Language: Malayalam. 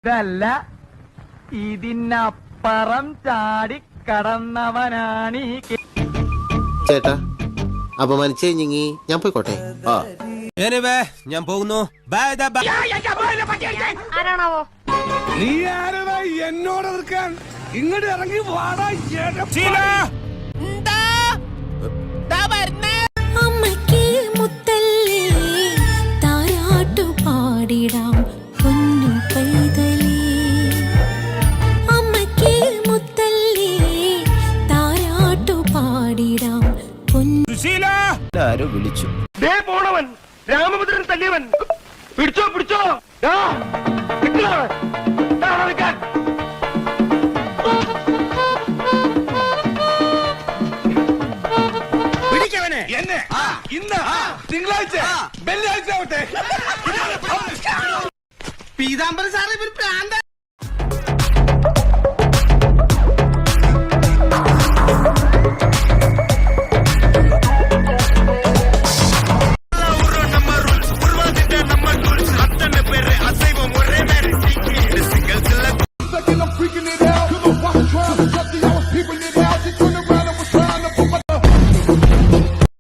ഇതല്ല ഇതിനപ്പുറം ചാടി കടന്നവനാണ് ഈ ചേട്ടാ അപമാനിച്ചു കഴിഞ്ഞെങ്കി ഞാൻ പോയിക്കോട്ടെ. ഞാൻ പോകുന്നു. ആരാണാവോ? നീ ആരടാ എന്നോട് എതിർക്കാൻ? ഇങ്ങോട്ട് ഇറങ്ങി വാടാ. അമ്മയ്ക്ക് മുത്തല്ലേ താരാട്ടു പാടിടാം പൊന്നു പൈതലേ. അമ്മയ്ക്ക് മുത്തല്ലേ താരാട്ടു പാടിടാം പൊന്നു. ആരോ വിളിച്ചു. പോണവൻ രാമഭദ്രൻ തല്ലിയവൻ. പിടിച്ചോ പിടിച്ചോ. പിടിക്കവനെ എന്നെ ഇന്ന് തിങ്കളാഴ്ച വെള്ളിയാഴ്ച ആവട്ടെ. പീതാംബരൻ സാറേ ഇവർ പ്രാന്ത. I'm freaking it out.